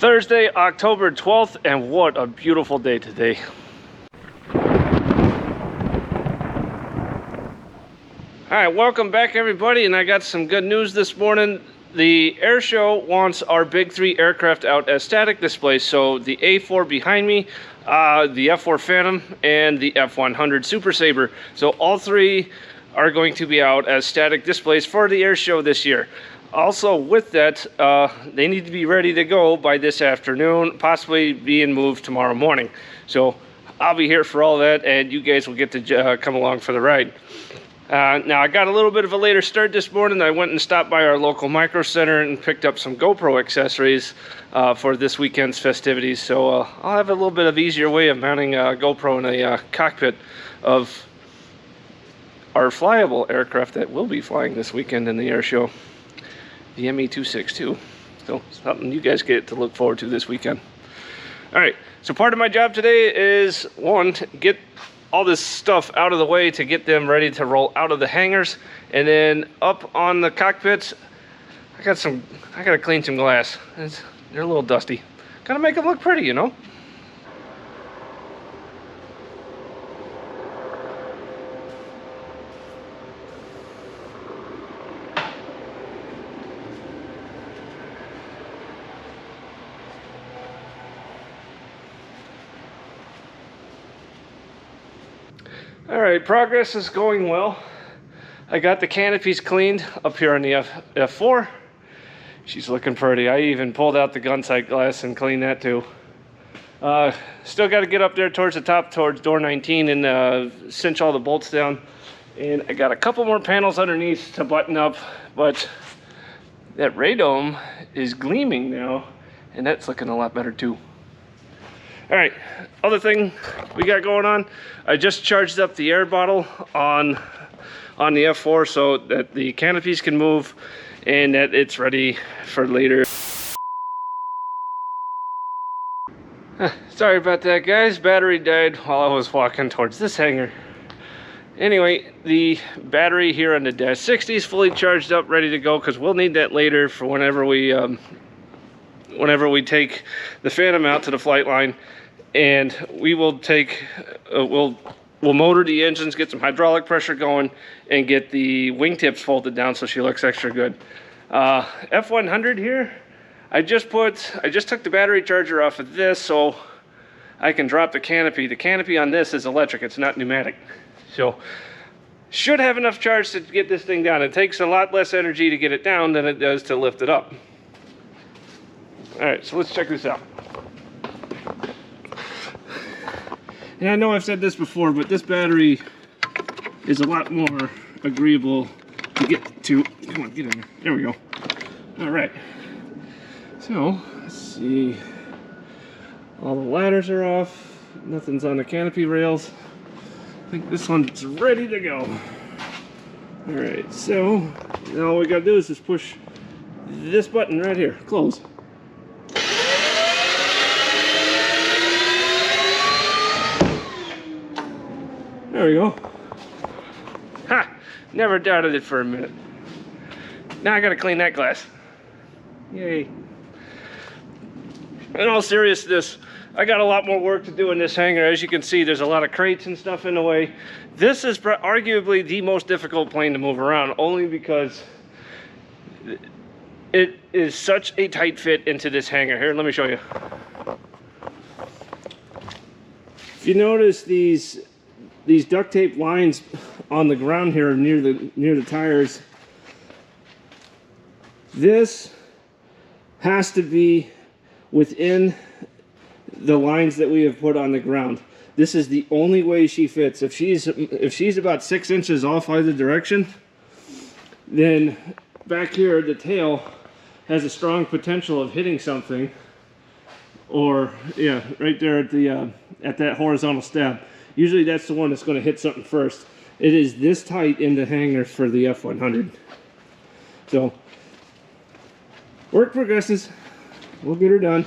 Thursday, October 12th, and what a beautiful day today. Alright, welcome back everybody, and I got some good news this morning. The air show wants our big three aircraft out as static displays, so the A4 behind me, the F4 Phantom, and the F100 Super Sabre. So all three are going to be out as static displays for the air show this year. Also with that, they need to be ready to go by this afternoon, possibly being moved tomorrow morning. So I'll be here for all that, and you guys will get to come along for the ride. Now I got a little bit of a later start this morning. I went and stopped by our local micro center and picked up some GoPro accessories for this weekend's festivities. So I'll have a little bit of easier way of mounting a GoPro in a cockpit of our flyable aircraft that will be flying this weekend in the air show, the ME-262. So something you guys get to look forward to this weekend. All right, so part of my job today is, one, get all this stuff out of the way to get them ready to roll out of the hangars, and then up on the cockpits, I gotta clean some glass. They're a little dusty. Gotta make them look pretty, you know. Alright, progress is going well. I got the canopies cleaned up here on the F4. She's looking pretty. I even pulled out the gun sight glass and cleaned that too. Still got to get up there towards the top, towards door 19, and cinch all the bolts down. And I got a couple more panels underneath to button up, but that radome is gleaming now, and that's looking a lot better too. All right, other thing we got going on, I just charged up the air bottle on the F4 so that the canopies can move and that it's ready for later. Sorry about that, guys. Battery died while I was walking towards this hangar. Anyway, the battery here on the Dash 60 is fully charged up, ready to go, because we'll need that later for whenever we take the Phantom out to the flight line, and we will take, we'll motor the engines, get some hydraulic pressure going, and get the wingtips folded down so she looks extra good. F100 here, I just took the battery charger off of this so I can drop the canopy. The canopy on this is electric, it's not pneumatic. So should have enough charge to get this thing down. It takes a lot less energy to get it down than it does to lift it up. All right, so let's check this out. And I know I've said this before, but this battery is a lot more agreeable to get to. Come on, get in there. There we go. All right. So, let's see. All the ladders are off. Nothing's on the canopy rails. I think this one's ready to go. All right, so now all we gotta do is just push this button right here, close. There we go. Ha! Never doubted it for a minute. Now I gotta clean that glass. Yay. In all seriousness, I got a lot more work to do in this hangar. As you can see, there's a lot of crates and stuff in the way. This is arguably the most difficult plane to move around, only because it is such a tight fit into this hangar. Here, let me show you. If you notice these duct tape lines on the ground here near the tires, this has to be within the lines that we have put on the ground. This is the only way she fits. If she's about 6 inches off either direction, then back here the tail has a strong potential of hitting something, or yeah, right there at that horizontal stab. Usually that's the one that's going to hit something first. It is this tight in the hangar for the F100. So, work progresses. We'll get her done.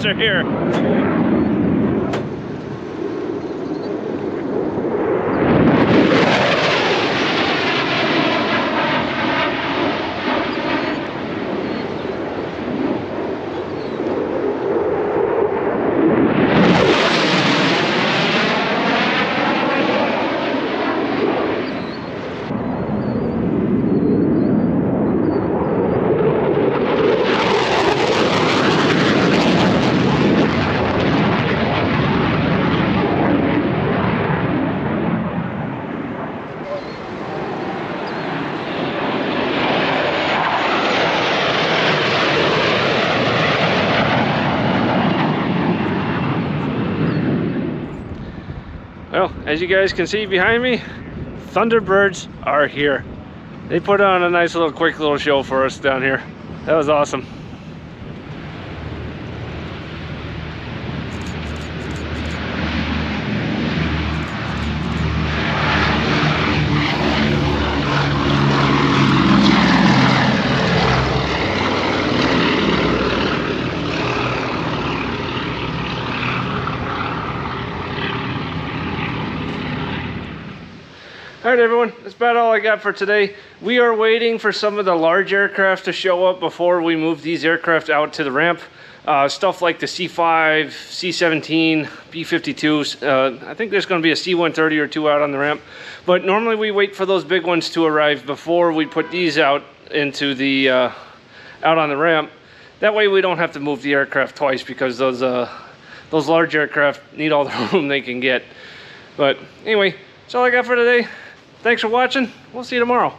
Thunderbirds are here. Well, as you guys can see behind me, Thunderbirds are here. They put on a nice little quick little show for us down here. That was awesome. All right, everyone, that's about all I got for today. We are waiting for some of the large aircraft to show up before we move these aircraft out to the ramp. Stuff like the C5, C17, B-52s. I think there's going to be a C-130 or two out on the ramp. But normally we wait for those big ones to arrive before we put these out into the out on the ramp. That way we don't have to move the aircraft twice, because those large aircraft need all the room they can get. But anyway, that's all I got for today. Thanks for watching. We'll see you tomorrow.